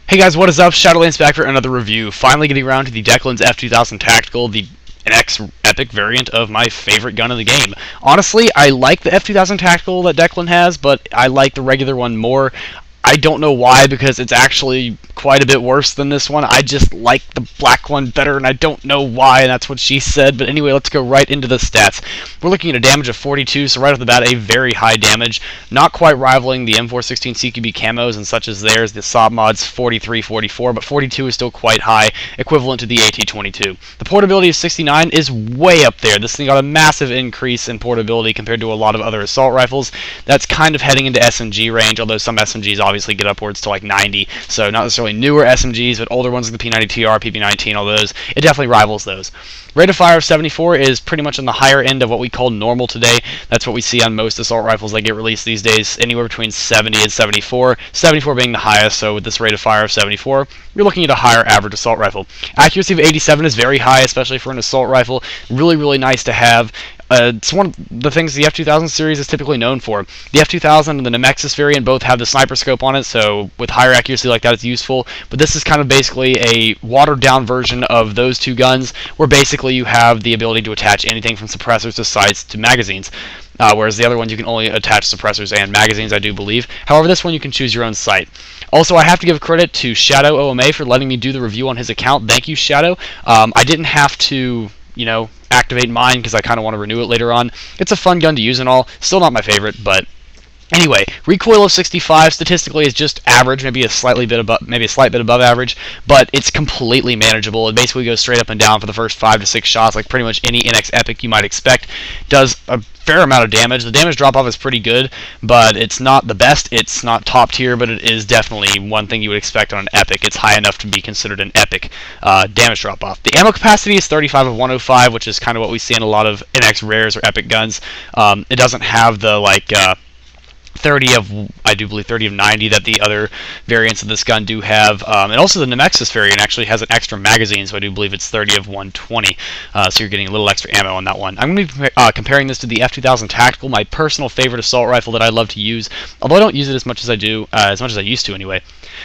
Hey guys, what is up? Shadolance back for another review. Finally getting around to the Deckland's F2000 Tactical, the NX epic variant of my favorite gun in the game. Honestly, I like the F2000 Tactical that Deckland has, but I like the regular one more. I don't know why, because it's actually quite a bit worse than this one. I just like the black one better, and I don't know why, and that's what she said. But anyway, let's go right into the stats. We're looking at a damage of 42, so right off the bat, a very high damage. Not quite rivaling the M416 CQB camos and such as theirs, the SOP mods 43, 44, but 42 is still quite high, equivalent to the AT-22. The portability of 69 is way up there. This thing got a massive increase in portability compared to a lot of other assault rifles. That's kind of heading into SMG range, although some SMGs obviously get upwards to like 90, so not necessarily newer SMGs, but older ones like the P90TR, PP19, all those. It definitely rivals those. Rate of fire of 74 is pretty much on the higher end of what we call normal today. That's what we see on most assault rifles that get released these days, anywhere between 70 and 74. 74 being the highest, so with this rate of fire of 74, you're looking at a higher average assault rifle. Accuracy of 87 is very high, especially for an assault rifle. Really, really nice to have. It's one of the things the F2000 series is typically known for. The F2000 and the Nemexis variant both have the sniper scope on it, so with higher accuracy like that, it's useful. But this is kind of basically a watered-down version of those two guns, where basically you have the ability to attach anything from suppressors to sights to magazines. Whereas the other ones you can only attach suppressors and magazines, I do believe. However, this one you can choose your own sight. Also, I have to give credit to Shadow OMA for letting me do the review on his account. Thank you, Shadow. I didn't have to, activate mine because I kind of want to renew it later on. It's a fun gun to use and all. Still not my favorite, but anyway, recoil of 65 statistically is just average, maybe a slight bit above average, but it's completely manageable. It basically goes straight up and down for the first 5 to 6 shots, like pretty much any NX epic you might expect. Does a fair amount of damage. The damage drop off is pretty good, but it's not the best. It's not top tier, but it is definitely one thing you would expect on an epic. It's high enough to be considered an epic damage drop off. The ammo capacity is 35 of 105, which is kind of what we see in a lot of NX rares or epic guns. It doesn't have the 30 of 90 that the other variants of this gun do have. And also the Nemexis variant actually has an extra magazine, so I do believe it's 30 of 120. So you're getting a little extra ammo on that one. I'm going to be comparing this to the F2000 Tactical, my personal favorite assault rifle that I love to use, although I don't use it as much as I used to anyway.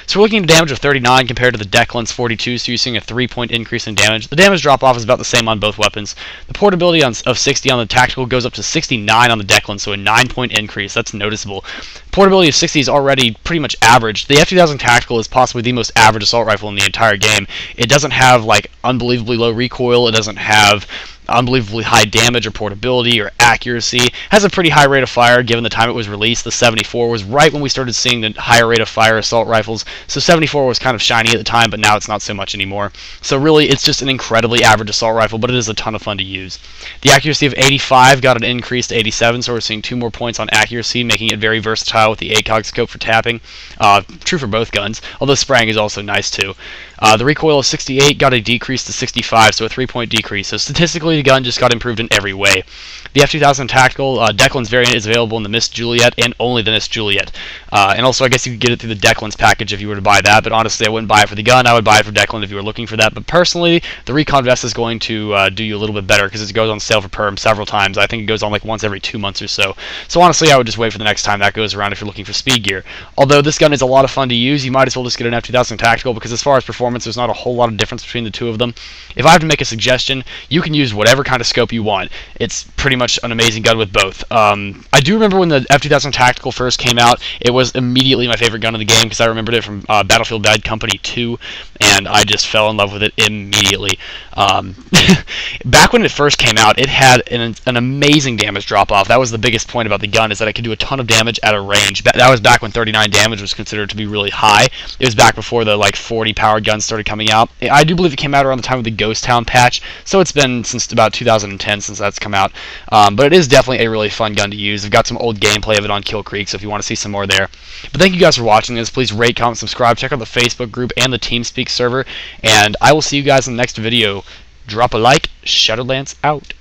So we're looking at a damage of 39 compared to the Deckland's 42, so you're seeing a 3-point increase in damage. The damage drop-off is about the same on both weapons. The portability of 60 on the Tactical goes up to 69 on the Deckland, so a 9-point increase. That's noticeable. Portability of 60 is already pretty much average. The F2000 Tactical is possibly the most average assault rifle in the entire game. It doesn't have unbelievably low recoil. It doesn't have unbelievably high damage or portability or accuracy. Has a pretty high rate of fire given the time it was released. The 74 was right when we started seeing the higher rate of fire assault rifles, so 74 was kind of shiny at the time, but now it's not so much anymore. So really, it's just an incredibly average assault rifle, but it is a ton of fun to use. The accuracy of 85 got an increase to 87, so we're seeing 2 more points on accuracy, making it very versatile with the ACOG scope for tapping. True for both guns, although spraying is also nice too. The recoil of 68 got a decrease to 65, so a 3-point decrease. So statistically, the gun just got improved in every way. The F2000 Tactical, Deckland's variant is available in the Miss Juliet and only the Miss Juliet. And also, I guess you could get it through the Deckland's package if you were to buy that, but honestly, I wouldn't buy it for the gun. I would buy it for Deckland if you were looking for that. But personally, the Recon Vest is going to do you a little bit better because it goes on sale for perm several times. I think it goes on like once every 2 months or so. So honestly, I would just wait for the next time that goes around if you're looking for speed gear. Although this gun is a lot of fun to use, you might as well just get an F2000 Tactical because as far as performance, there's not a whole lot of difference between the two of them. If I have to make a suggestion, you can use whatever kind of scope you want. It's pretty much an amazing gun with both. I do remember when the F2000 Tactical first came out, it was immediately my favorite gun in the game because I remembered it from Battlefield Bad Company 2, and I just fell in love with it immediately. Back when it first came out, it had an amazing damage drop-off. That was the biggest point about the gun, is that it could do a ton of damage at a range. That was back when 39 damage was considered to be really high. It was back before the 40 powered guns started coming out. I do believe it came out around the time of the Ghost Town patch, so it's been since about 2010 since that's come out. But it is definitely a really fun gun to use. I've got some old gameplay of it on Kill Creek, so if you want to see some more there. But thank you guys for watching this. Please rate, comment, subscribe. Check out the Facebook group and the TeamSpeak server. And I will see you guys in the next video. Drop a like. Shadolance out.